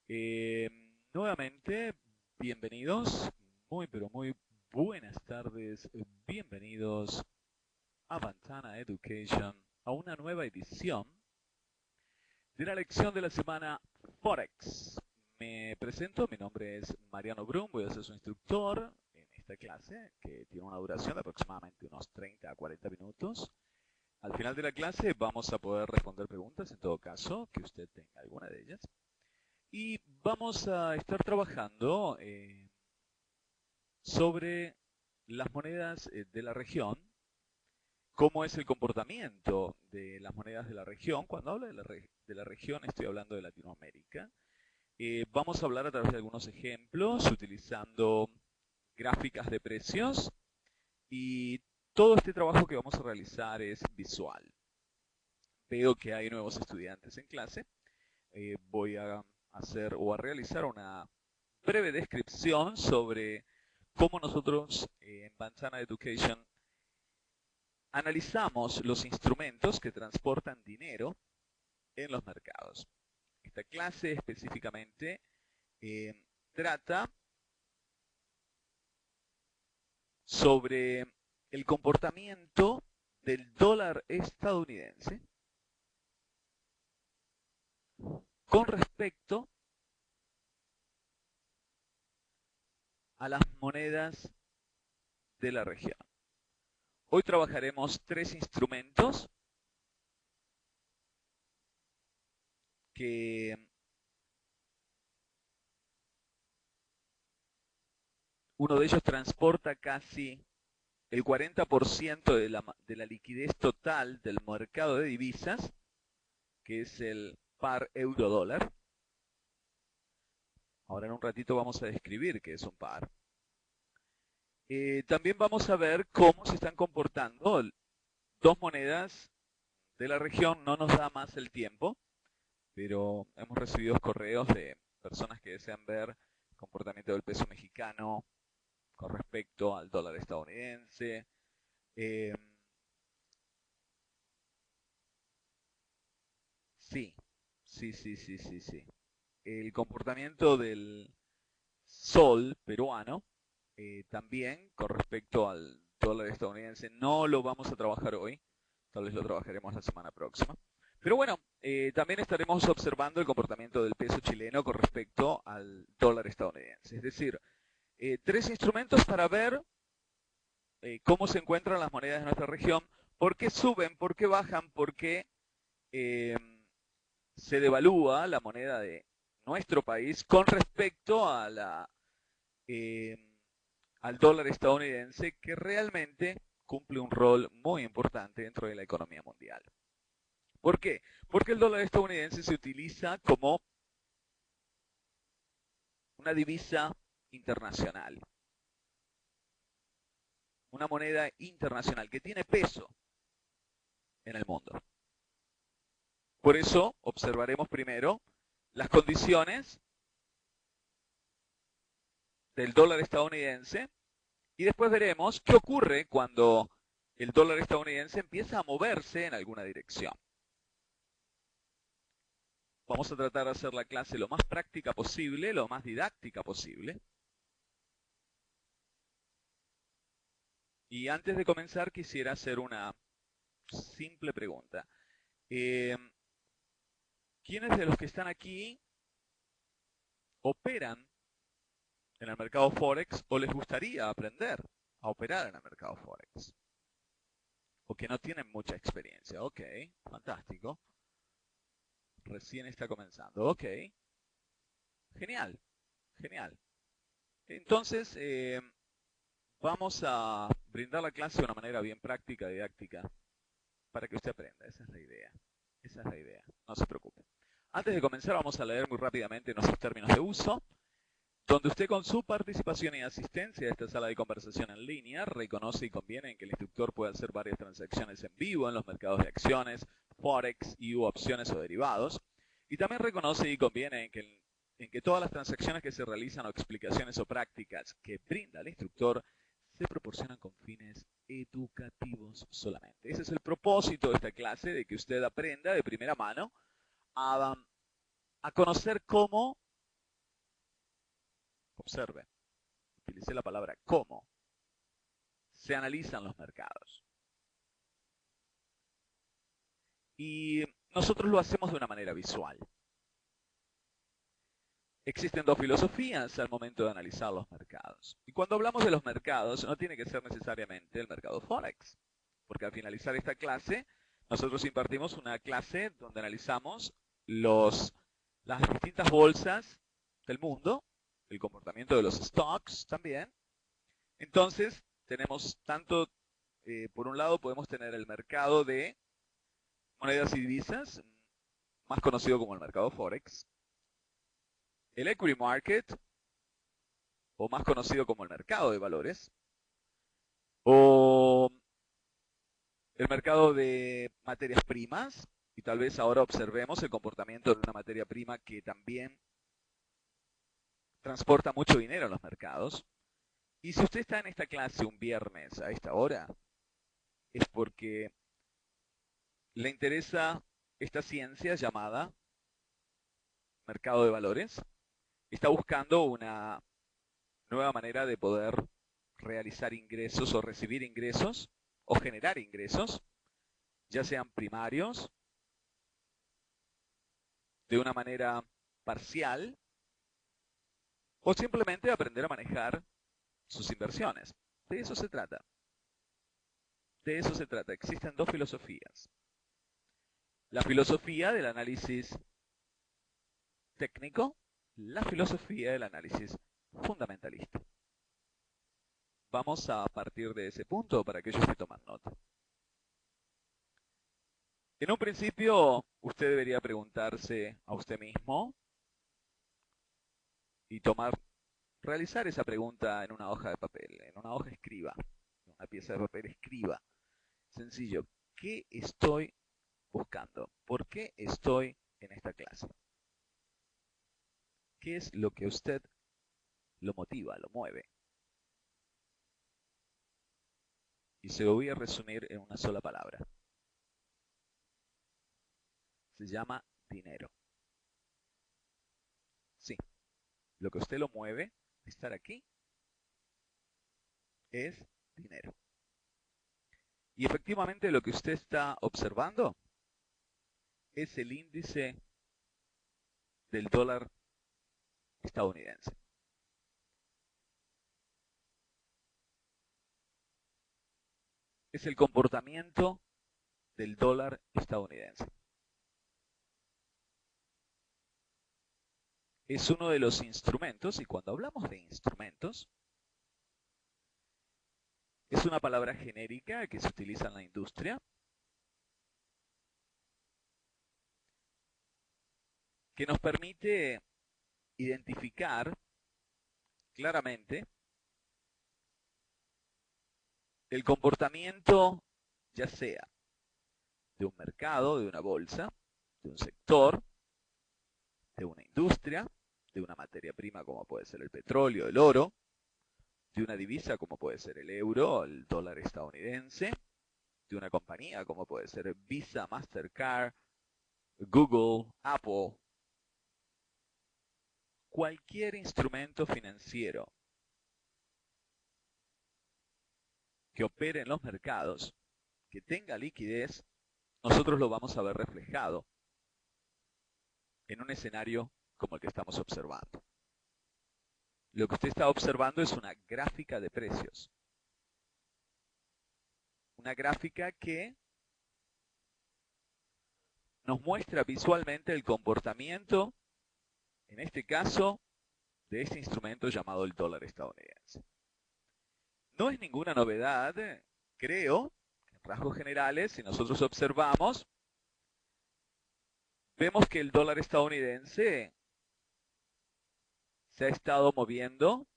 Eh, Nuevamente, bienvenidos, muy pero muy buenas tardes, bienvenidos a Ventana Education, a una nueva edición de la lección de la semana Forex. Me presento, mi nombre es Mariano Brum, voy a ser su instructor en esta clase que tiene una duración de aproximadamente unos 30 a 40 minutos. Al final de la clase vamos a poder responder preguntas, en todo caso, que usted tenga alguna de ellas. Y vamos a estar trabajando sobre las monedas de la región, cómo es el comportamiento de las monedas de la región. Cuando hablo de la región estoy hablando de Latinoamérica. Vamos a hablar a través de algunos ejemplos, utilizando gráficas de precios, y todo este trabajo que vamos a realizar es visual. Veo que hay nuevos estudiantes en clase. Voy a hacer o a realizar una breve descripción sobre cómo nosotros en Ventana Education analizamos los instrumentos que transportan dinero en los mercados. Esta clase específicamente trata sobre el comportamiento del dólar estadounidense con respecto a las monedas de la región. Hoy trabajaremos tres instrumentos que uno de ellos transporta casi el 40% de la liquidez total del mercado de divisas, que es el par euro-dólar. Ahora en un ratito vamos a describir qué es un par. También vamos a ver cómo se están comportando dos monedas de la región. No nos da más el tiempo, pero hemos recibido correos de personas que desean ver el comportamiento del peso mexicano con respecto al dólar estadounidense. Eh, sí, sí. El comportamiento del sol peruano también con respecto al dólar estadounidense no lo vamos a trabajar hoy, tal vez lo trabajaremos la semana próxima. Pero bueno, también estaremos observando el comportamiento del peso chileno con respecto al dólar estadounidense. Es decir, tres instrumentos para ver cómo se encuentran las monedas de nuestra región, por qué suben, por qué bajan, por qué eh, se devalúa la moneda de nuestro país con respecto a eh, al dólar estadounidense, que realmente cumple un rol muy importante dentro de la economía mundial. ¿Por qué? Porque el dólar estadounidense se utiliza como una divisa internacional, una moneda internacional que tiene peso en el mundo. Por eso observaremos primero las condiciones del dólar estadounidense y después veremos qué ocurre cuando el dólar estadounidense empieza a moverse en alguna dirección. Vamos a tratar de hacer la clase lo más práctica posible, lo más didáctica posible. Y antes de comenzar quisiera hacer una simple pregunta. ¿Quiénes de los que están aquí operan en el mercado Forex o les gustaría aprender a operar en el mercado Forex? O que no tienen mucha experiencia. Ok, fantástico. Recién está comenzando. Ok, genial, genial. Entonces, vamos a brindar la clase de una manera bien práctica, didáctica, para que usted aprenda. Esa es la idea. Esa es la idea. No se preocupe. Antes de comenzar, vamos a leer muy rápidamente nuestros términos de uso, donde usted con su participación y asistencia a esta sala de conversación en línea reconoce y conviene en que el instructor pueda hacer varias transacciones en vivo en los mercados de acciones, forex y opciones o derivados. Y también reconoce y conviene en que todas las transacciones que se realizan o explicaciones o prácticas que brinda el instructor se proporcionan con fines educativos solamente. Ese es el propósito de esta clase, de que usted aprenda de primera mano a conocer cómo Observe, utilicé la palabra cómo se analizan los mercados. Y nosotros lo hacemos de una manera visual. Existen dos filosofías al momento de analizar los mercados. Y cuando hablamos de los mercados, no tiene que ser necesariamente el mercado Forex. Porque al finalizar esta clase, nosotros impartimos una clase donde analizamos las distintas bolsas del mundo, el comportamiento de los stocks también. Entonces, tenemos tanto, por un lado podemos tener el mercado de monedas y divisas, más conocido como el mercado Forex, el equity market, o más conocido como el mercado de valores, o el mercado de materias primas, y tal vez ahora observemos el comportamiento de una materia prima que también transporta mucho dinero en los mercados. Y si usted está en esta clase un viernes a esta hora, es porque le interesa esta ciencia llamada mercado de valores. Está buscando una nueva manera de poder realizar ingresos o recibir ingresos o generar ingresos, ya sean primarios, de una manera parcial, o simplemente aprender a manejar sus inversiones. De eso se trata. De eso se trata. Existen dos filosofías. La filosofía del análisis técnico, la filosofía del análisis fundamentalista. Vamos a partir de ese punto para aquellos que toman nota. En un principio, usted debería preguntarse a usted mismo y realizar esa pregunta en una hoja de papel, en una hoja escriba, en una pieza de papel escriba. Sencillo, ¿qué estoy buscando? ¿Por qué estoy en esta clase? ¿Qué es lo que a usted lo motiva, lo mueve? Y se lo voy a resumir en una sola palabra. Se llama dinero. Sí, lo que a usted lo mueve a estar aquí es dinero. Y efectivamente lo que usted está observando es el índice del dólar estadounidense. Es el comportamiento del dólar estadounidense. Es uno de los instrumentos, y cuando hablamos de instrumentos, es una palabra genérica que se utiliza en la industria, que nos permite identificar claramente el comportamiento, ya sea de un mercado, de una bolsa, de un sector, de una industria, de una materia prima como puede ser el petróleo, el oro, de una divisa como puede ser el euro, el dólar estadounidense, de una compañía como puede ser Visa, Mastercard, Google, Apple. Cualquier instrumento financiero que opere en los mercados, que tenga liquidez, nosotros lo vamos a ver reflejado en un escenario como el que estamos observando. Lo que usted está observando es una gráfica de precios. Una gráfica que nos muestra visualmente el comportamiento, en este caso, de este instrumento llamado el dólar estadounidense. No es ninguna novedad, creo, en rasgos generales, si nosotros observamos, vemos que el dólar estadounidense se ha estado moviendo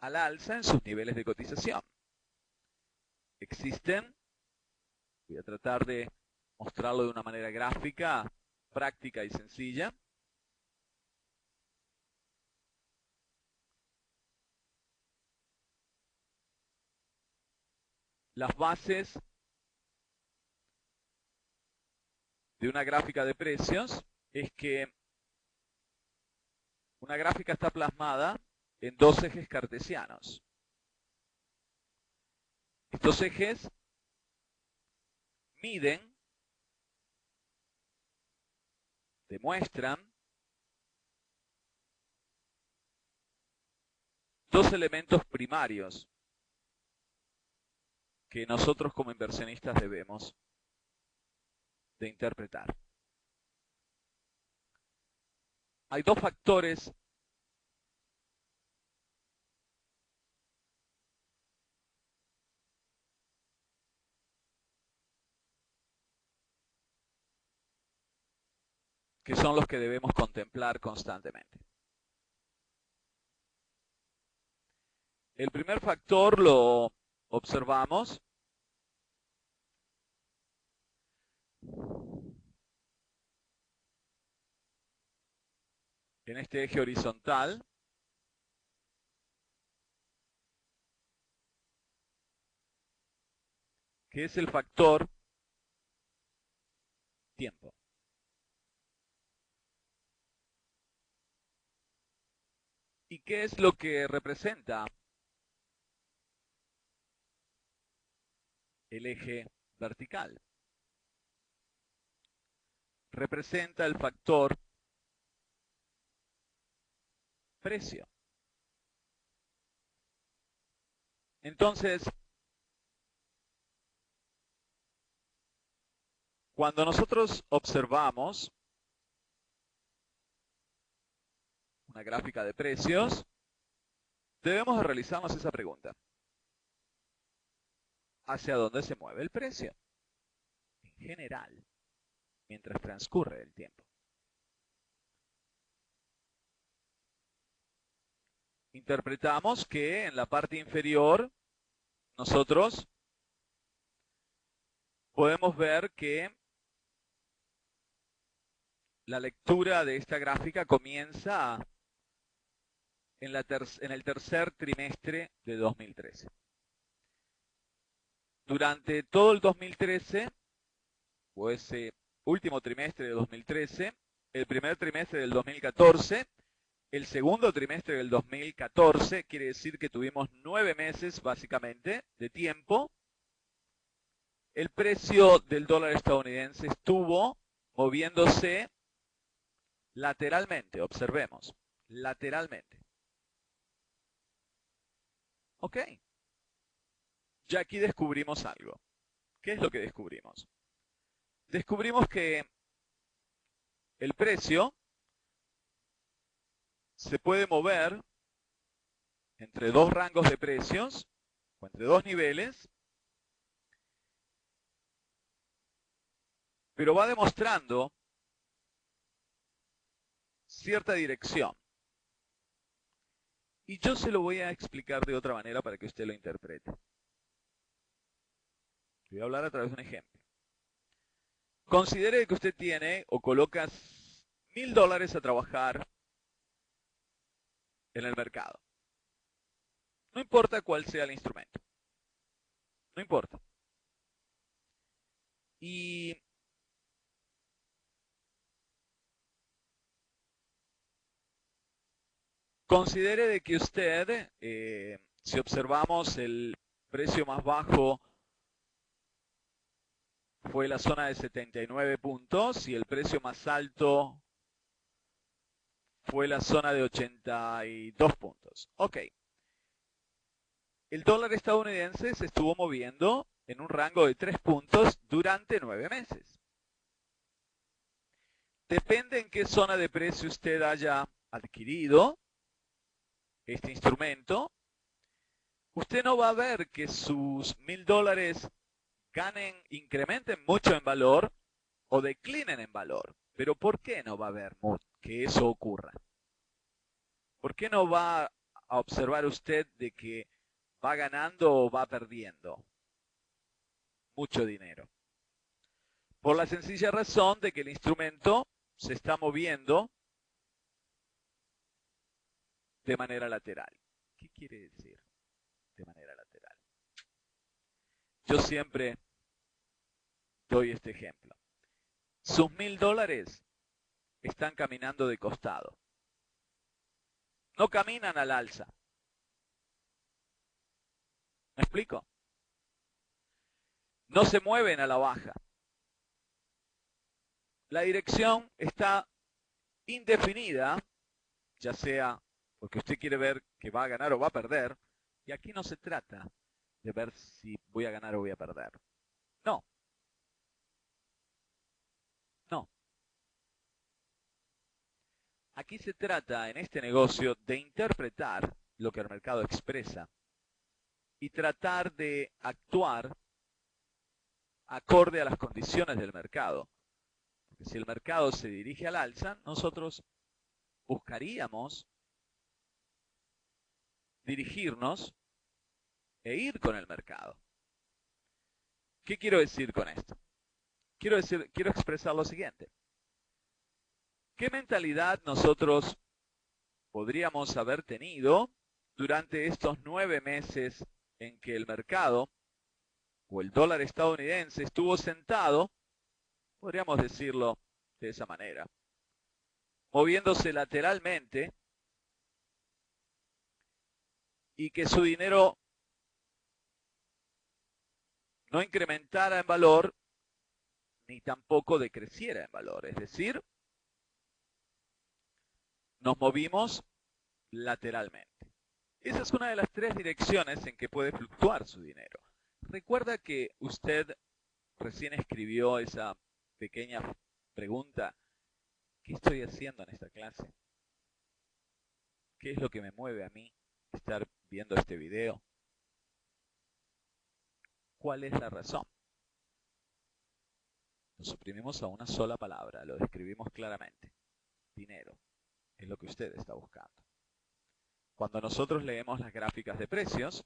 al alza en sus niveles de cotización. Existen, voy a tratar de mostrarlo de una manera gráfica, práctica y sencilla. Las bases de una gráfica de precios es que Una gráfica está plasmada en dos ejes cartesianos. Estos ejes miden, demuestran dos elementos primarios que nosotros como inversionistas debemos de interpretar. Hay dos factores que son los que debemos contemplar constantemente. El primer factor lo observamos en este eje horizontal, que es el factor tiempo. ¿Y qué es lo que representa el eje vertical? Representa el factor precio. Entonces, cuando nosotros observamos una gráfica de precios, debemos realizarnos esa pregunta. ¿Hacia dónde se mueve el precio? En general, mientras transcurre el tiempo. Interpretamos que en la parte inferior nosotros podemos ver que la lectura de esta gráfica comienza en el tercer trimestre de 2013. Durante todo el 2013, o ese último trimestre de 2013, el primer trimestre del 2014, el segundo trimestre del 2014, quiere decir que tuvimos 9 meses básicamente de tiempo. El precio del dólar estadounidense estuvo moviéndose lateralmente, observemos, lateralmente. Ok, ya aquí descubrimos algo. ¿Qué es lo que descubrimos? Descubrimos que el precio se puede mover entre dos rangos de precios o entre dos niveles, pero va demostrando cierta dirección. Y yo se lo voy a explicar de otra manera para que usted lo interprete. Voy a hablar a través de un ejemplo. Considere que usted tiene o coloca $1000 a trabajar en el mercado. No importa cuál sea el instrumento. No importa. Y considere de que usted, si observamos el precio más bajo fue la zona de 79 puntos y el precio más alto fue la zona de 82 puntos. Ok. El dólar estadounidense se estuvo moviendo en un rango de 3 puntos durante 9 meses. Depende en qué zona de precio usted haya adquirido este instrumento, usted no va a ver que sus $1000 incrementen mucho en valor o declinen en valor. Pero ¿por qué no va a ver que eso ocurra? ¿Por qué no va a observar usted de que va ganando o va perdiendo mucho dinero? Por la sencilla razón de que el instrumento se está moviendo de manera lateral. ¿Qué quiere decir de manera lateral? Yo siempre doy este ejemplo. Sus $1000 están caminando de costado. no caminan al alza. ¿Me explico? No se mueven a la baja. La dirección está indefinida, ya sea porque usted quiere ver que va a ganar o va a perder, y aquí no se trata de ver si voy a ganar o voy a perder. No. No. Aquí se trata, en este negocio, de interpretar lo que el mercado expresa y tratar de actuar acorde a las condiciones del mercado. Porque si el mercado se dirige al alza, nosotros buscaríamos dirigirnos e ir con el mercado. ¿Qué quiero decir con esto? Quiero expresar lo siguiente. ¿Qué mentalidad nosotros podríamos haber tenido durante estos 9 meses en que el mercado o el dólar estadounidense estuvo sentado, podríamos decirlo de esa manera, moviéndose lateralmente y que su dinero no incrementara en valor ni tampoco decreciera en valor? Es decir, nos movimos lateralmente. Esa es una de las 3 direcciones en que puede fluctuar su dinero. Recuerda que usted recién escribió esa pequeña pregunta: ¿qué estoy haciendo en esta clase? ¿Qué es lo que me mueve a mí estar viendo este video? ¿Cuál es la razón? Lo suprimimos a una sola palabra, lo describimos claramente. Dinero es lo que usted está buscando. Cuando nosotros leemos las gráficas de precios,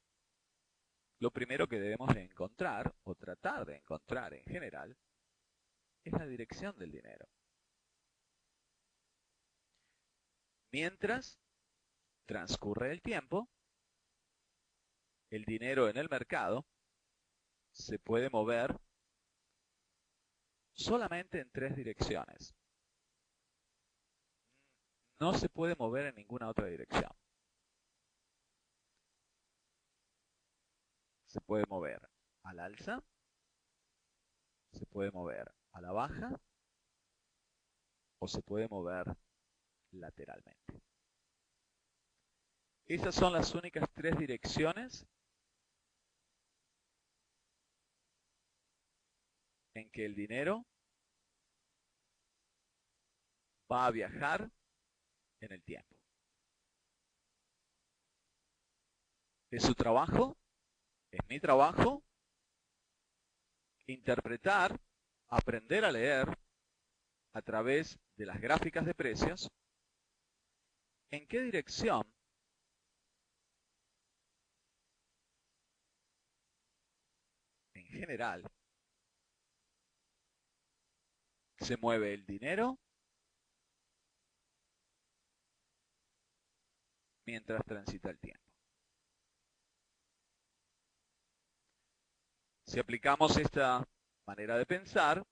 lo primero que debemos de encontrar, o tratar de encontrar en general, es la dirección del dinero. Mientras transcurre el tiempo, el dinero en el mercado se puede mover solamente en 3 direcciones. No se puede mover en ninguna otra dirección. Se puede mover al alza, se puede mover a la baja o se puede mover lateralmente. Esas son las únicas 3 direcciones en que el dinero va a viajar en el tiempo. Es su trabajo, es mi trabajo, interpretar, aprender a leer a través de las gráficas de precios en qué dirección en general se mueve el dinero mientras transita el tiempo. Si aplicamos esta manera de pensar,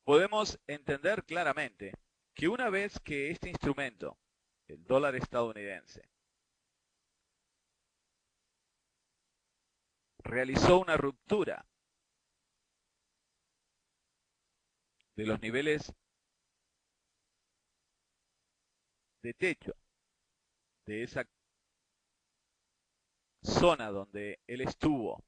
podemos entender claramente que una vez que este instrumento, el dólar estadounidense, realizó una ruptura de los niveles de techo de esa zona donde él estuvo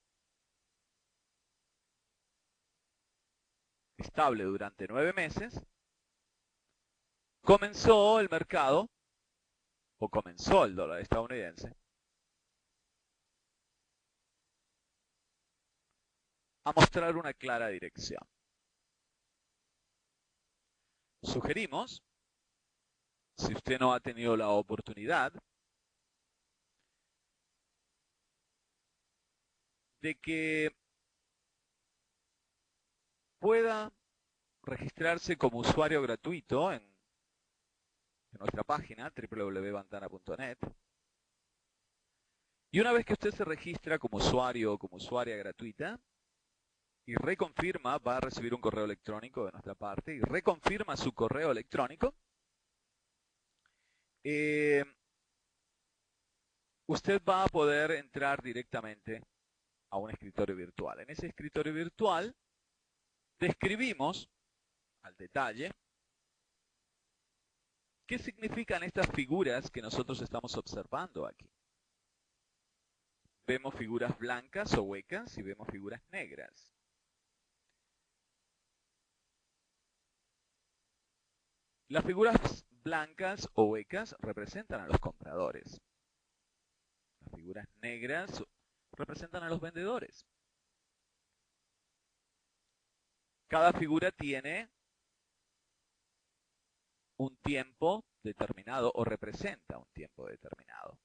estable durante 9 meses, comenzó el mercado, o comenzó el dólar estadounidense, a mostrar una clara dirección. Sugerimos, si usted no ha tenido la oportunidad, de que pueda registrarse como usuario gratuito en nuestra página www.vantana.net. Y una vez que usted se registra como usuario o como usuaria gratuita y reconfirma, va a recibir un correo electrónico de nuestra parte y reconfirma su correo electrónico, eh, usted va a poder entrar directamente a un escritorio virtual. En ese escritorio virtual describimos al detalle qué significan estas figuras que nosotros estamos observando aquí. Vemos figuras blancas o huecas y vemos figuras negras. Las figuras blancas o huecas representan a los compradores. Las figuras negras representan a los vendedores. Cada figura tiene un tiempo determinado o representa un tiempo determinado.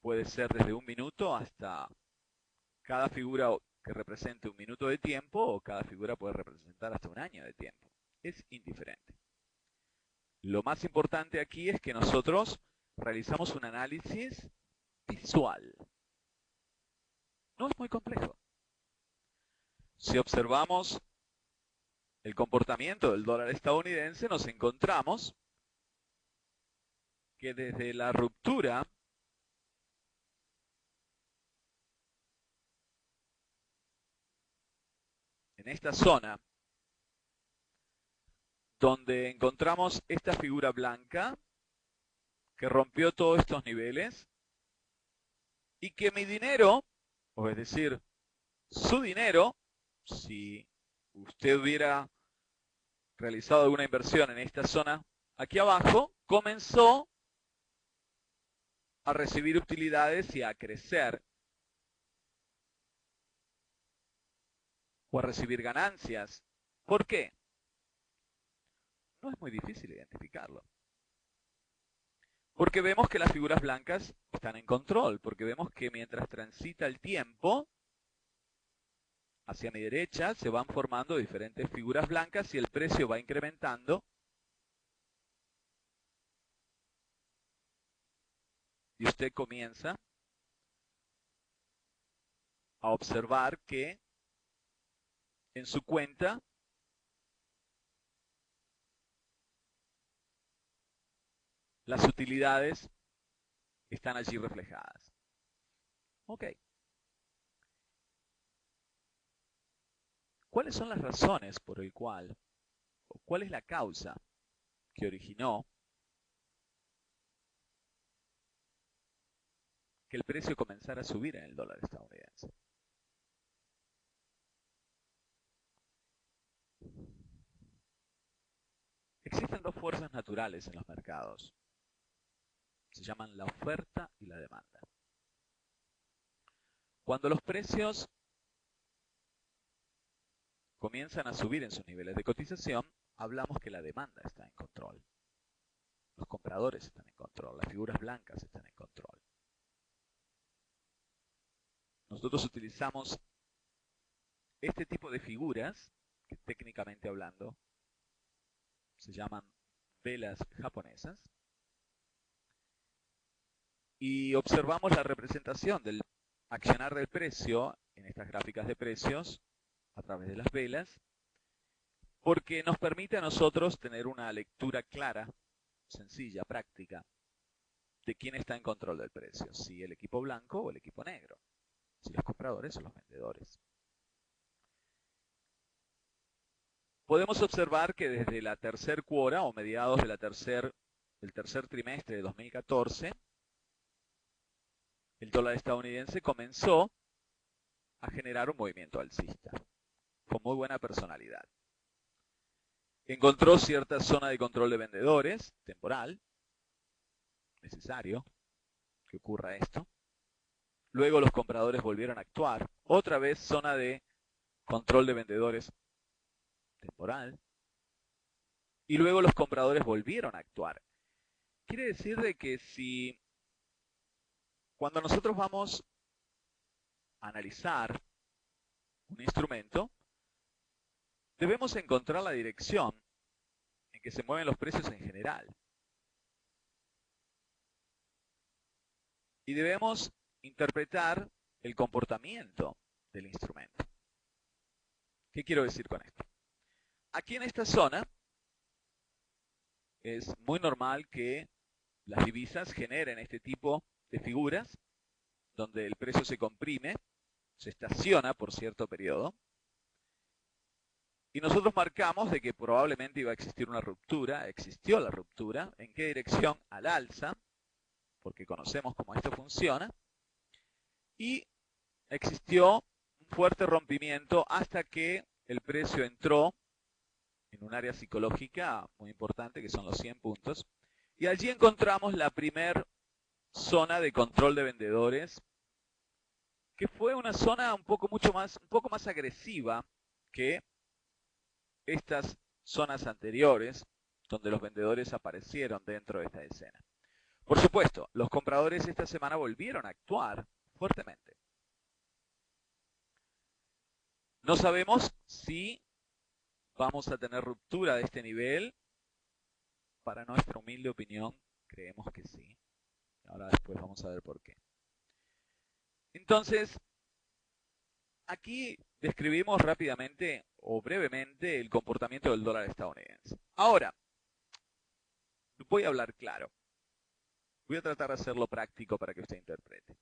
Puede ser desde 1 minuto hasta cada figura que represente 1 minuto de tiempo, o cada figura puede representar hasta 1 año de tiempo. Es indiferente. Lo más importante aquí es que nosotros realizamos un análisis visual. No es muy complejo. Si observamos el comportamiento del dólar estadounidense, nos encontramos que desde la ruptura en esta zona, donde encontramos esta figura blanca que rompió todos estos niveles y que mi dinero, o es decir, su dinero, si usted hubiera realizado alguna inversión en esta zona aquí abajo, comenzó a recibir utilidades y a crecer o a recibir ganancias. ¿Por qué? No es muy difícil identificarlo. Porque vemos que las figuras blancas están en control, porque vemos que mientras transita el tiempo, hacia mi derecha se van formando diferentes figuras blancas y el precio va incrementando. Y usted comienza a observar que en su cuenta las utilidades están allí reflejadas. Ok. ¿Cuáles son las razones por el cual, o cuál es la causa que originó que el precio comenzara a subir en el dólar estadounidense? Existen dos fuerzas naturales en los mercados. Se llaman la oferta y la demanda. Cuando los precios comienzan a subir en sus niveles de cotización, hablamos que la demanda está en control. Los compradores están en control, las figuras blancas están en control. Nosotros utilizamos este tipo de figuras, que técnicamente hablando se llaman velas japonesas, y observamos la representación del accionar del precio en estas gráficas de precios a través de las velas, porque nos permite a nosotros tener una lectura clara, sencilla, práctica, de quién está en control del precio, si el equipo blanco o el equipo negro, si los compradores o los vendedores. Podemos observar que desde la tercer cuora o mediados de del tercer trimestre de 2014, el dólar estadounidense comenzó a generar un movimiento alcista, con muy buena personalidad. Encontró cierta zona de control de vendedores, temporal, necesario que ocurra esto. Luego los compradores volvieron a actuar, otra vez zona de control de vendedores, temporal. Y luego los compradores volvieron a actuar. Quiere decir de que si cuando nosotros vamos a analizar un instrumento, debemos encontrar la dirección en que se mueven los precios en general. Y debemos interpretar el comportamiento del instrumento. ¿Qué quiero decir con esto? Aquí en esta zona es muy normal que las divisas generen este tipo de figuras donde el precio se comprime, se estaciona por cierto periodo, y nosotros marcamos de que probablemente iba a existir una ruptura, existió la ruptura, ¿en qué dirección? Al alza, porque conocemos cómo esto funciona, y existió un fuerte rompimiento hasta que el precio entró en un área psicológica muy importante, que son los 100 puntos, y allí encontramos la primer zona de control de vendedores, que fue una zona un poco más agresiva que estas zonas anteriores, donde los vendedores aparecieron dentro de esta escena. Por supuesto, los compradores esta semana volvieron a actuar fuertemente. No sabemos si vamos a tener ruptura de este nivel. Para nuestra humilde opinión, creemos que sí. Ahora después vamos a ver por qué. Entonces, aquí describimos rápidamente o brevemente el comportamiento del dólar estadounidense. Ahora, voy a hablar claro. Voy a tratar de hacerlo práctico para que usted interprete.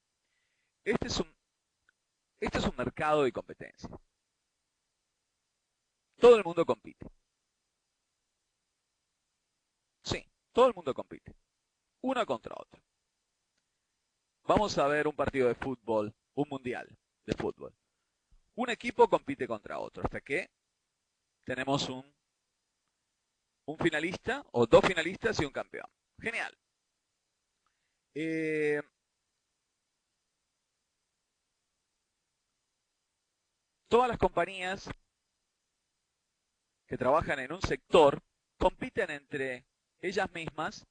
Este es un mercado de competencia. Todo el mundo compite. Sí, todo el mundo compite. Uno contra otro. Vamos a ver un partido de fútbol, un mundial de fútbol. Un equipo compite contra otro hasta que tenemos un finalista o dos finalistas y un campeón. Genial. Todas las compañías que trabajan en un sector compiten entre ellas mismas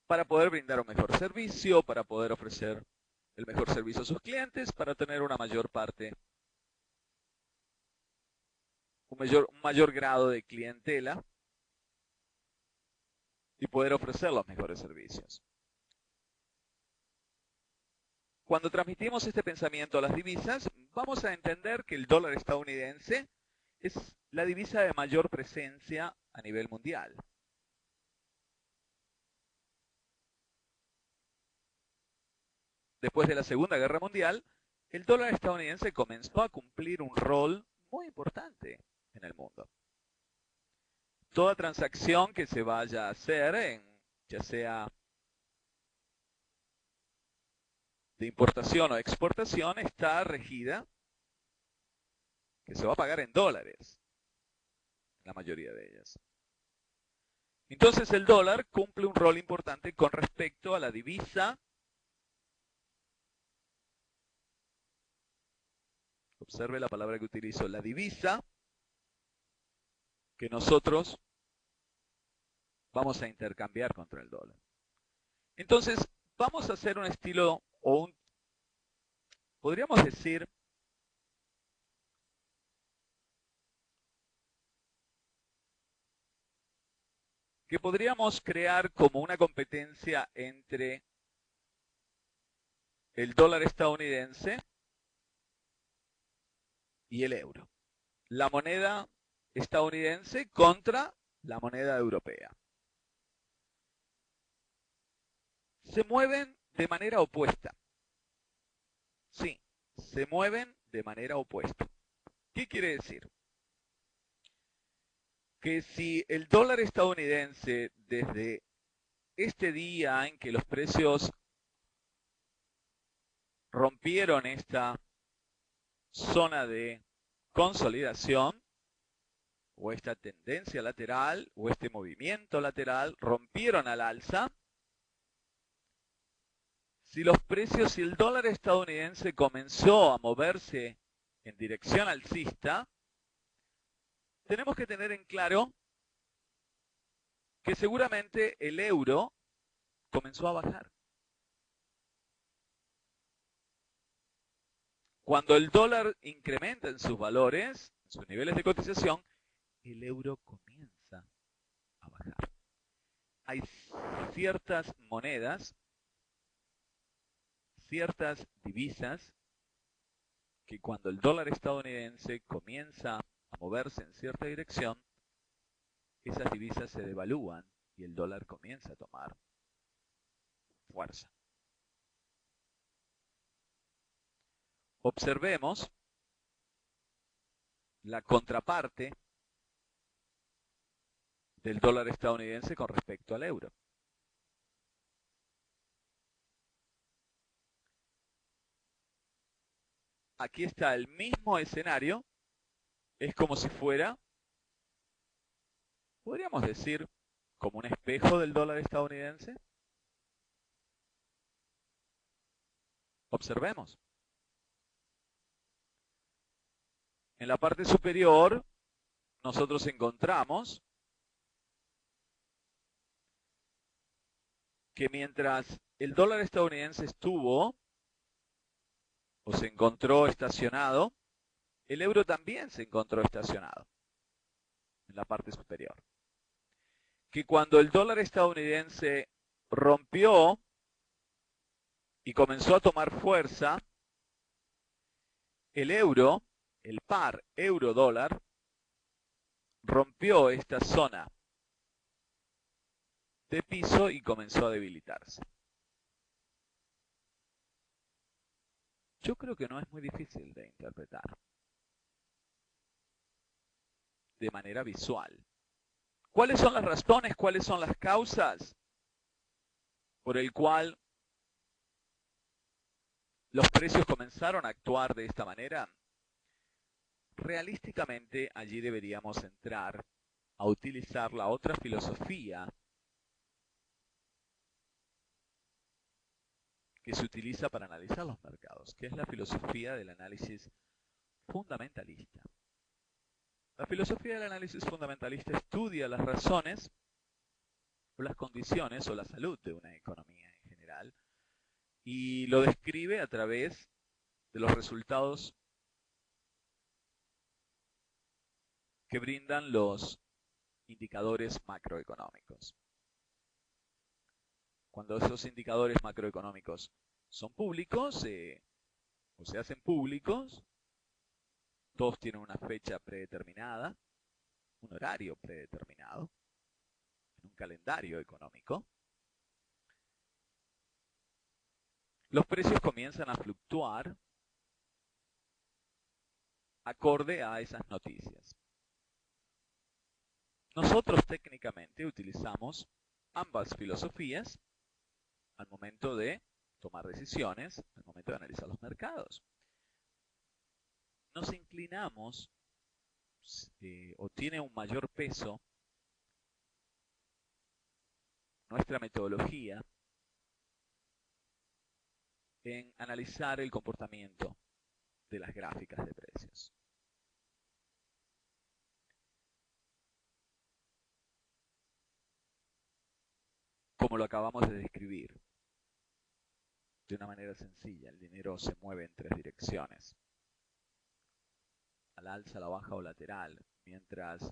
para poder brindar un mejor servicio, para poder ofrecer el mejor servicio a sus clientes, para tener una mayor parte, un mayor grado de clientela y poder ofrecer los mejores servicios. Cuando transmitimos este pensamiento a las divisas, vamos a entender que el dólar estadounidense es la divisa de mayor presencia a nivel mundial. Después de la Segunda Guerra Mundial, el dólar estadounidense comenzó a cumplir un rol muy importante en el mundo. Toda transacción que se vaya a hacer, ya sea de importación o exportación, está regida, que se va a pagar en dólares, la mayoría de ellas. Entonces el dólar cumple un rol importante con respecto a la divisa. Observe la palabra que utilizo, la divisa que nosotros vamos a intercambiar contra el dólar. Entonces, vamos a hacer un estilo, podríamos decir, que podríamos crear como una competencia entre el dólar estadounidense y el euro. La moneda estadounidense contra la moneda europea. Se mueven de manera opuesta. Sí, se mueven de manera opuesta. ¿Qué quiere decir? Que si el dólar estadounidense desde este día en que los precios rompieron esta zona de consolidación, o esta tendencia lateral, o este movimiento lateral, rompieron al alza, si el dólar estadounidense comenzó a moverse en dirección alcista, tenemos que tener en claro que seguramente el euro comenzó a bajar. Cuando el dólar incrementa en sus valores, en sus niveles de cotización, el euro comienza a bajar. Hay ciertas monedas, ciertas divisas, que cuando el dólar estadounidense comienza a moverse en cierta dirección, esas divisas se devalúan y el dólar comienza a tomar fuerza. Observemos la contraparte del dólar estadounidense con respecto al euro. Aquí está el mismo escenario, es como si fuera, podríamos decir, como un espejo del dólar estadounidense. Observemos. En la parte superior, nosotros encontramos que mientras el dólar estadounidense estuvo o se encontró estacionado, el euro también se encontró estacionado en la parte superior. Que cuando el dólar estadounidense rompió y comenzó a tomar fuerza, el euro, el par euro-dólar, rompió esta zona de piso y comenzó a debilitarse. Yo creo que no es muy difícil de interpretar de manera visual. ¿Cuáles son las razones, cuáles son las causas por el cual los precios comenzaron a actuar de esta manera? Realísticamente, allí deberíamos entrar a utilizar la otra filosofía que se utiliza para analizar los mercados, que es la filosofía del análisis fundamentalista. La filosofía del análisis fundamentalista estudia las razones o las condiciones o la salud de una economía en general y lo describe a través de los resultados que brindan los indicadores macroeconómicos. Cuando esos indicadores macroeconómicos son públicos o se hacen públicos, todos tienen una fecha predeterminada, un horario predeterminado, en un calendario económico, los precios comienzan a fluctuar acorde a esas noticias. Nosotros técnicamente utilizamos ambas filosofías al momento de tomar decisiones, al momento de analizar los mercados. Nos inclinamos o tiene un mayor peso nuestra metodología en analizar el comportamiento de las gráficas de precios. Como lo acabamos de describir, de una manera sencilla, el dinero se mueve en tres direcciones: al alza, a la baja o lateral. Mientras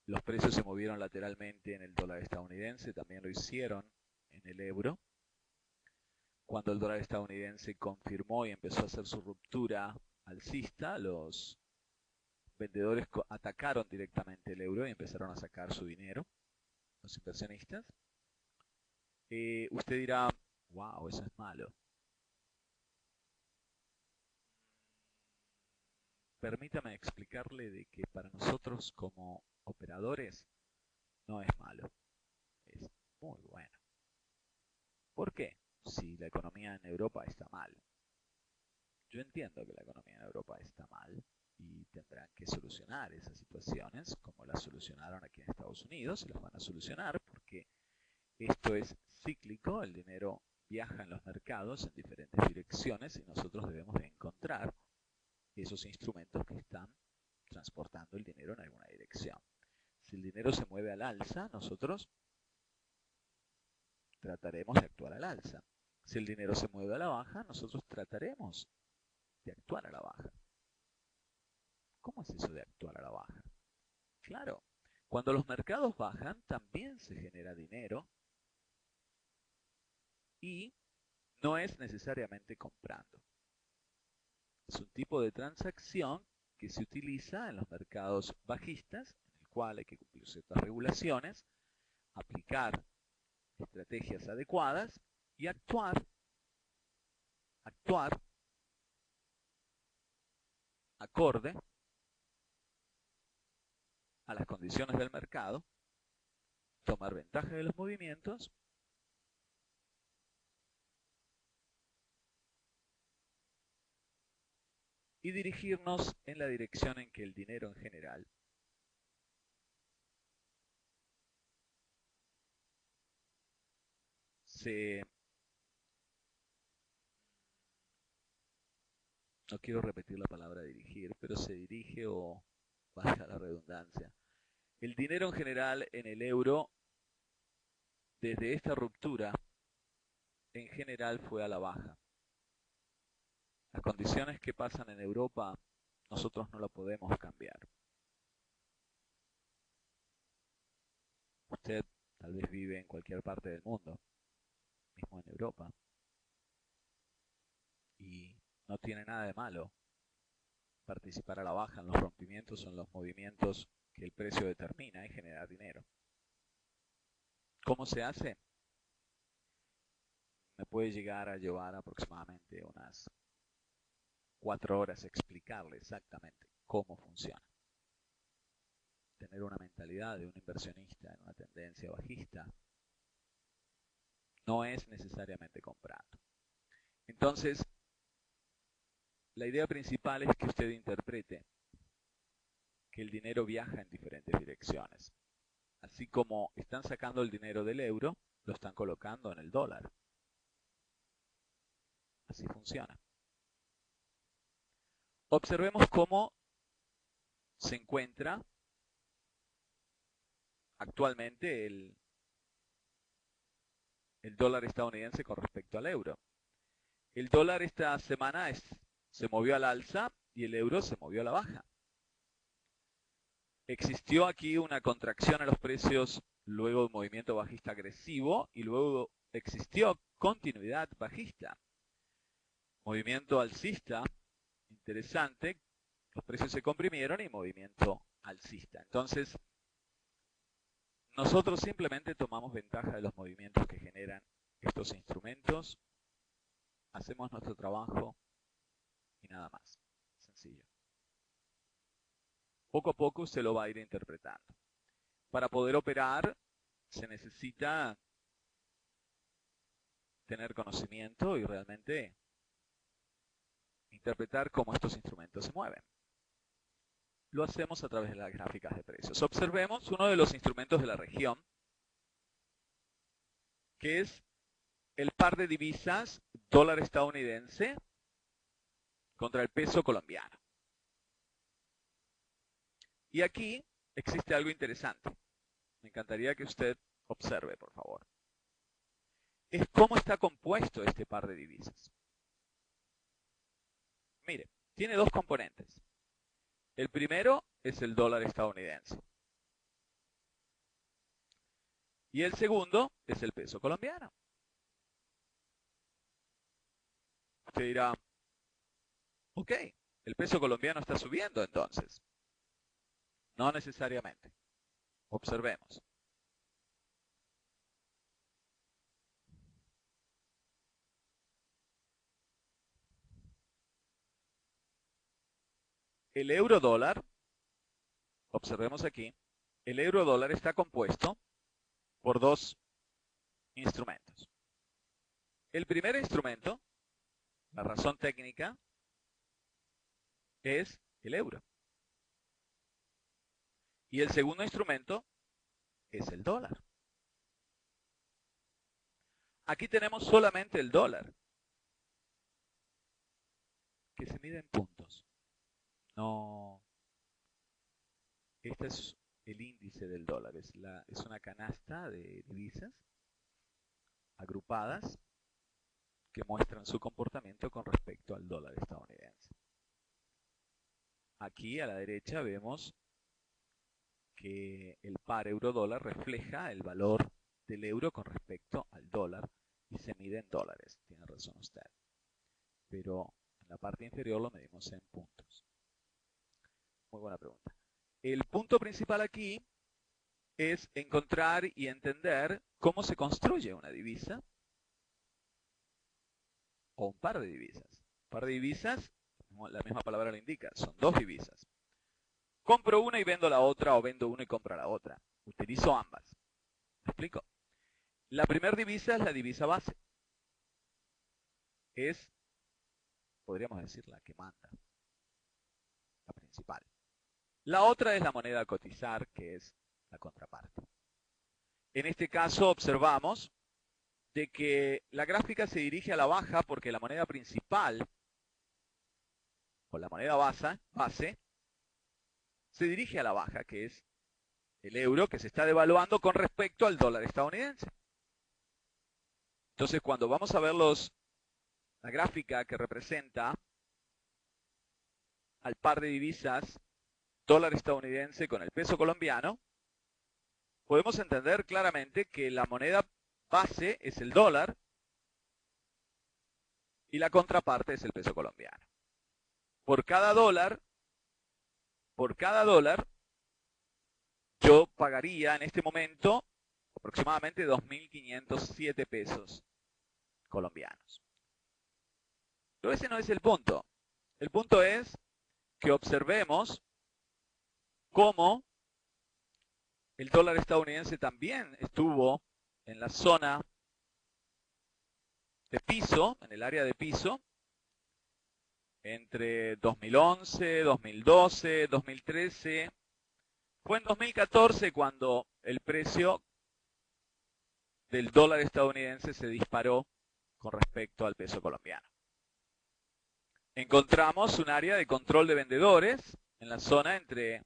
los precios se movieron lateralmente en el dólar estadounidense, también lo hicieron en el euro. Cuando el dólar estadounidense confirmó y empezó a hacer su ruptura alcista, los vendedores atacaron directamente el euro y empezaron a sacar su dinero, los inversionistas. Usted dirá, wow, eso es malo. Permítame explicarle de que para nosotros como operadores no es malo, es muy bueno. ¿Por qué? Si la economía en Europa está mal. Yo entiendo que la economía en Europa está mal y tendrán que solucionar esas situaciones como las solucionaron aquí en Estados Unidos y las van a solucionar porque esto es cíclico, el dinero viaja en los mercados en diferentes direcciones y nosotros debemos de encontrar esos instrumentos que están transportando el dinero en alguna dirección. Si el dinero se mueve al alza, nosotros trataremos de actuar al alza. Si el dinero se mueve a la baja, nosotros trataremos de actuar a la baja. ¿Cómo es eso de actuar a la baja? Claro, cuando los mercados bajan, también se genera dinero y no es necesariamente comprando. Es un tipo de transacción que se utiliza en los mercados bajistas, en el cual hay que cumplir ciertas regulaciones, aplicar estrategias adecuadas y actuar acorde a las condiciones del mercado, tomar ventaja de los movimientos y dirigirnos en la dirección en que el dinero en general no quiero repetir la palabra dirigir, pero se dirige o valga la redundancia. El dinero en general en el euro, desde esta ruptura, en general fue a la baja. Las condiciones que pasan en Europa, nosotros no las podemos cambiar. Usted tal vez vive en cualquier parte del mundo, mismo en Europa, y no tiene nada de malo participar a la baja en los rompimientos o en los movimientos que el precio determina y generar dinero. ¿Cómo se hace? Me puede llegar a llevar aproximadamente unas 4 horas explicarle exactamente cómo funciona. Tener una mentalidad de un inversionista en una tendencia bajista no es necesariamente comprando. Entonces, la idea principal es que usted interprete que el dinero viaja en diferentes direcciones. Así como están sacando el dinero del euro, lo están colocando en el dólar. Así funciona. Observemos cómo se encuentra actualmente el dólar estadounidense con respecto al euro. El dólar esta semana se movió al alza y el euro se movió a la baja. Existió aquí una contracción en los precios luego de un movimiento bajista agresivo y luego existió continuidad bajista. Movimiento alcista, interesante, los precios se comprimieron y movimiento alcista. Entonces, nosotros simplemente tomamos ventaja de los movimientos que generan estos instrumentos, hacemos nuestro trabajo y nada más. Sencillo. Poco a poco usted lo va a ir interpretando. Para poder operar se necesita tener conocimiento y realmente interpretar cómo estos instrumentos se mueven. Lo hacemos a través de las gráficas de precios. Observemos uno de los instrumentos de la región, que es el par de divisas dólar estadounidense contra el peso colombiano. Y aquí existe algo interesante. Me encantaría que usted observe, por favor. Es cómo está compuesto este par de divisas. Mire, tiene dos componentes. El primero es el dólar estadounidense. Y el segundo es el peso colombiano. Usted dirá, ok, el peso colombiano está subiendo entonces. No necesariamente. Observemos. El euro dólar, observemos aquí, el euro dólar está compuesto por dos instrumentos. El primer instrumento, la razón técnica, es el euro. Y el segundo instrumento es el dólar. Aquí tenemos solamente el dólar, que se mide en puntos. No, este es el índice del dólar, es una canasta de divisas agrupadas que muestran su comportamiento con respecto al dólar estadounidense. Aquí a la derecha vemos que el par euro-dólar refleja el valor del euro con respecto al dólar y se mide en dólares. Tiene razón usted. Pero en la parte inferior lo medimos en puntos. Muy buena pregunta. El punto principal aquí es encontrar y entender cómo se construye una divisa o un par de divisas. Un par de divisas, la misma palabra lo indica, son dos divisas. Compro una y vendo la otra, o vendo una y compro la otra. Utilizo ambas. ¿Me explico? La primera divisa es la divisa base. Es, podríamos decir, la que manda, la principal. La otra es la moneda a cotizar, que es la contraparte. En este caso observamos de que la gráfica se dirige a la baja porque la moneda principal, o la moneda base, se dirige a la baja, que es el euro, que se está devaluando con respecto al dólar estadounidense. Entonces, cuando vamos a ver la gráfica que representa al par de divisas dólar estadounidense con el peso colombiano, podemos entender claramente que la moneda base es el dólar y la contraparte es el peso colombiano. Por cada dólar, yo pagaría en este momento aproximadamente 2.507 pesos colombianos. Pero ese no es el punto. El punto es que observemos cómo el dólar estadounidense también estuvo en la zona de piso, en el área de piso, entre 2011, 2012, 2013. Fue en 2014 cuando el precio del dólar estadounidense se disparó con respecto al peso colombiano. Encontramos un área de control de vendedores en la zona entre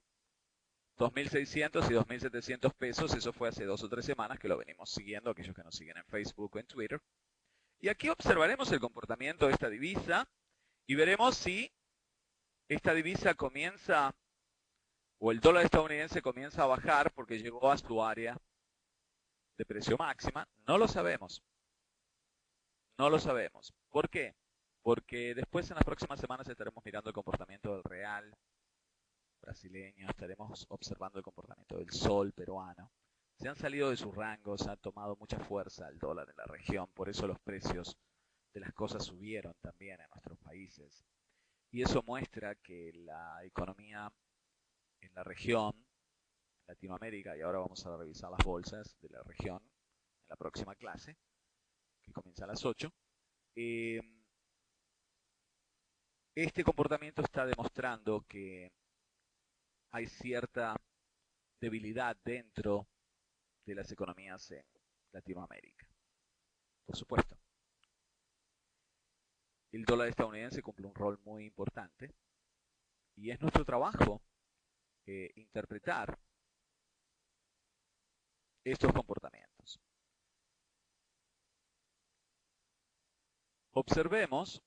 2.600 y 2.700 pesos. Eso fue hace 2 o 3 semanas que lo venimos siguiendo, aquellos que nos siguen en Facebook o en Twitter. Y aquí observaremos el comportamiento de esta divisa y veremos si esta divisa comienza, o el dólar estadounidense comienza a bajar porque llegó a su área de precio máxima. No lo sabemos. No lo sabemos. ¿Por qué? Porque después en las próximas semanas estaremos mirando el comportamiento del real brasileño, estaremos observando el comportamiento del sol peruano. Se han salido de sus rangos, ha tomado mucha fuerza el dólar en la región, por eso los precios de las cosas subieron también en nuestros países. Y eso muestra que la economía en la región, en Latinoamérica, y ahora vamos a revisar las bolsas de la región en la próxima clase, que comienza a las 8, este comportamiento está demostrando que hay cierta debilidad dentro de las economías en Latinoamérica. Por supuesto, el dólar estadounidense cumple un rol muy importante y es nuestro trabajo interpretar estos comportamientos. Observemos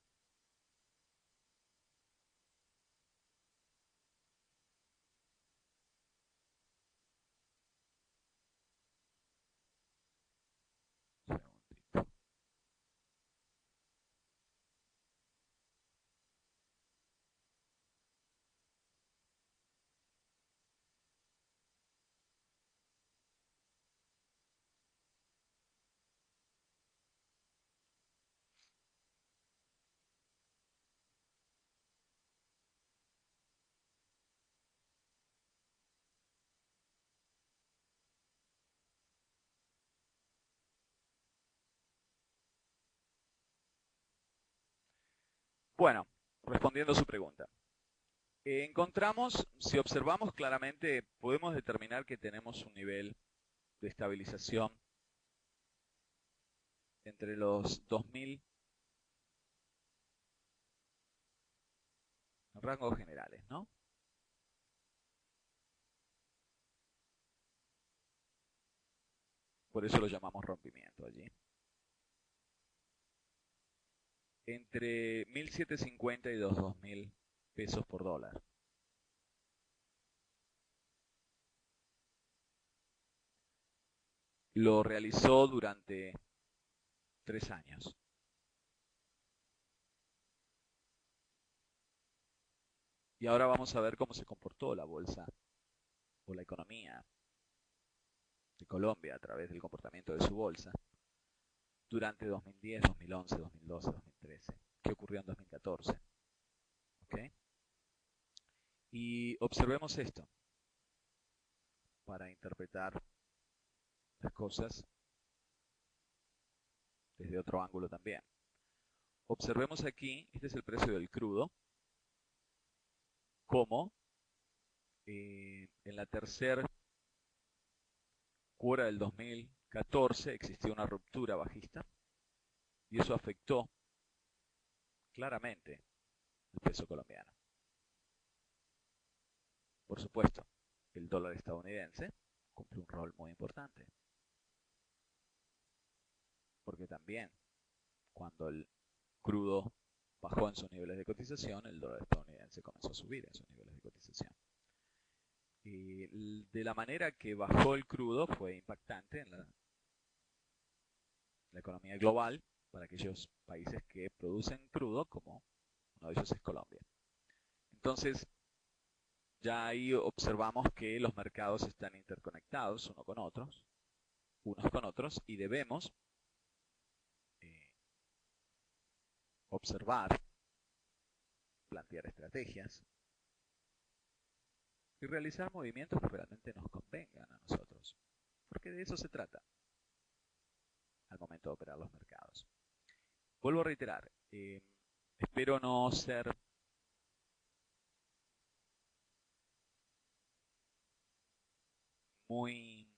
Bueno, respondiendo a su pregunta. Encontramos, si observamos claramente, podemos determinar que tenemos un nivel de estabilización entre los 2.000 rangos generales, ¿no? Por eso lo llamamos rompimiento allí. Entre 1.750 y 2.000 pesos por dólar. Lo realizó durante 3 años. Y ahora vamos a ver cómo se comportó la bolsa Colombia a través del comportamiento de su bolsa durante 2010, 2011, 2012, 2013. ¿Qué ocurrió en 2014? ¿Ok? Y observemos esto para interpretar las cosas desde otro ángulo también. Observemos aquí, este es el precio del crudo, como en la tercera cuarta del 2014 existió una ruptura bajista y eso afectó claramente el peso colombiano. Por supuesto, el dólar estadounidense cumple un rol muy importante, porque también cuando el crudo bajó en sus niveles de cotización, el dólar estadounidense comenzó a subir en sus niveles de cotización. Y de la manera que bajó el crudo fue impactante en la economía global para aquellos países que producen crudo, como uno de ellos es Colombia. Entonces, ya ahí observamos que los mercados están interconectados unos con otros, y debemos observar, plantear estrategias y realizar movimientos que realmente nos convengan a nosotros, porque de eso se trata al momento de operar los mercados. Vuelvo a reiterar, espero no ser muy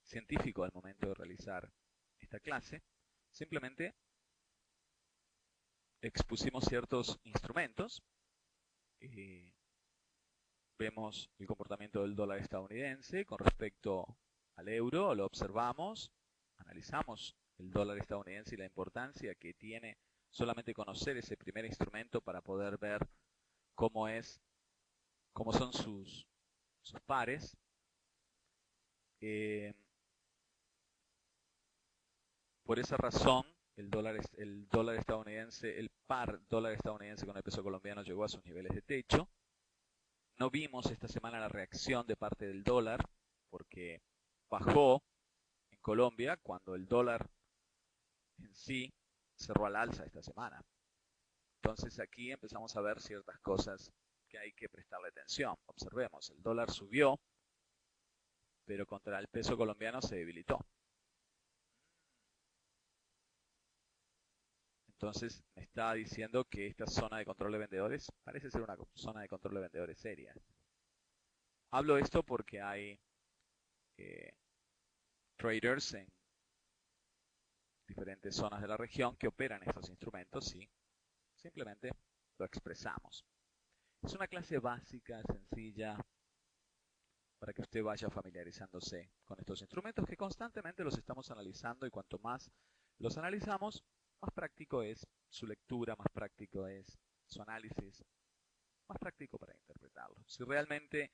científico al momento de realizar esta clase, simplemente expusimos ciertos instrumentos, vemos el comportamiento del dólar estadounidense con respecto al euro, lo observamos, analizamos el dólar estadounidense y la importancia que tiene solamente conocer ese primer instrumento para poder ver cómo son sus pares. Por esa razón, el dólar estadounidense, el par dólar estadounidense con el peso colombiano llegó a sus niveles de techo. No vimos esta semana la reacción de parte del dólar, porque bajó en Colombia cuando el dólar en sí cerró al alza esta semana. Entonces aquí empezamos a ver ciertas cosas que hay que prestarle atención. Observemos, el dólar subió, pero contra el peso colombiano se debilitó. Entonces me está diciendo que esta zona de control de vendedores parece ser una zona de control de vendedores seria. Hablo esto porque hay traders en diferentes zonas de la región que operan estos instrumentos y simplemente lo expresamos. Es una clase básica, sencilla, para que usted vaya familiarizándose con estos instrumentos que constantemente los estamos analizando, y cuanto más los analizamos, más práctico es su lectura, más práctico es su análisis, más práctico para interpretarlo. Si realmente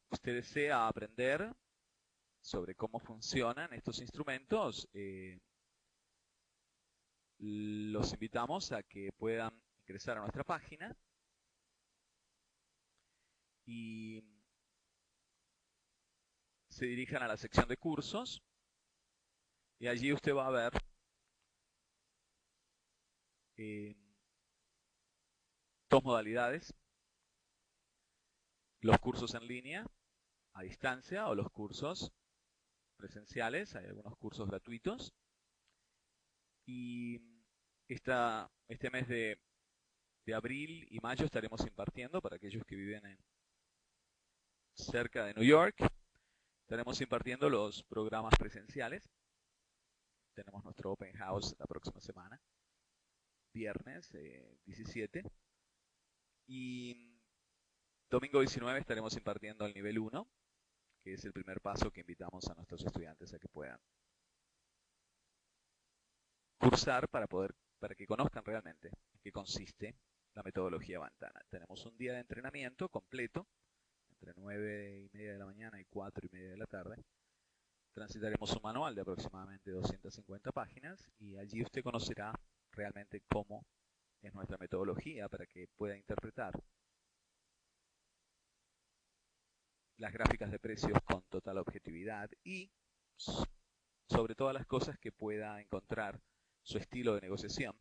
usted desea aprender sobre cómo funcionan estos instrumentos, los invitamos a que puedan ingresar a nuestra página y se dirijan a la sección de cursos, y allí usted va a ver dos modalidades: los cursos en línea, a distancia, o los cursos presenciales. Hay algunos cursos gratuitos, y este mes de abril y mayo estaremos impartiendo, para aquellos que viven cerca de New York, estaremos impartiendo los programas presenciales. Tenemos nuestro Open House la próxima semana, viernes 17, y domingo 19 estaremos impartiendo el nivel 1, que es el primer paso que invitamos a nuestros estudiantes a que puedan cursar para que conozcan realmente en qué consiste la metodología Ventana. Tenemos un día de entrenamiento completo entre 9:30 de la mañana y 4:30 de la tarde. Transitaremos un manual de aproximadamente 250 páginas, y allí usted conocerá realmente cómo es nuestra metodología para que pueda interpretar las gráficas de precios con total objetividad y sobre todas las cosas que pueda encontrar su estilo de negociación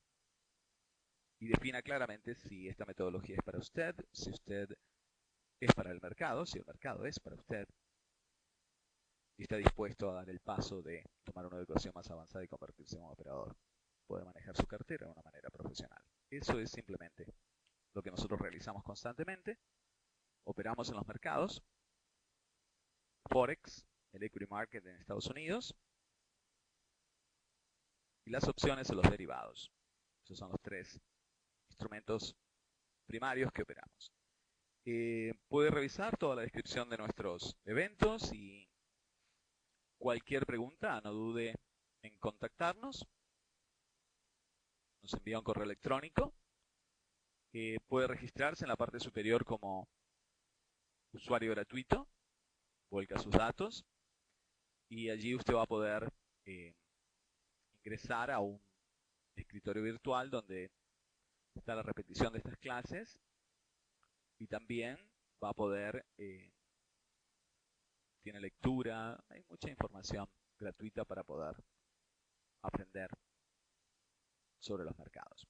y defina claramente si esta metodología es para usted, si usted es para el mercado, si el mercado es para usted y está dispuesto a dar el paso de tomar una educación más avanzada y convertirse en un operador, poder manejar su cartera de una manera profesional. Eso es simplemente lo que nosotros realizamos constantemente. Operamos en los mercados, Forex, el equity market en Estados Unidos, y las opciones o los derivados. Esos son los tres instrumentos primarios que operamos. Puede revisar toda la descripción de nuestros eventos y cualquier pregunta, no dude en contactarnos. Nos envía un correo electrónico. Puede registrarse en la parte superior como usuario gratuito, vuelca sus datos y allí usted va a poder ingresar a un escritorio virtual donde está la repetición de estas clases y también va a poder, tiene lectura, hay mucha información gratuita para poder aprender sobre los mercados.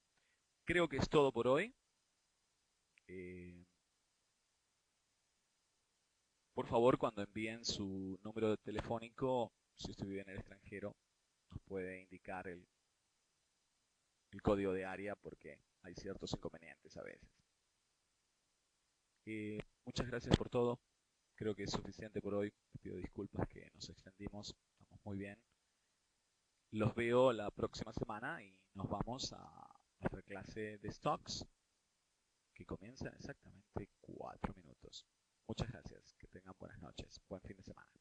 Creo que es todo por hoy. Por favor, cuando envíen su número telefónico, si usted vive en el extranjero, nos puede indicar el código de área porque hay ciertos inconvenientes a veces. Muchas gracias por todo. Creo que es suficiente por hoy. Les pido disculpas que nos extendimos. Estamos muy bien. Los veo la próxima semana y nos vamos a nuestra clase de stocks que comienza en exactamente 4 minutos. Muchas gracias. Que tengan buenas noches. Buen fin de semana.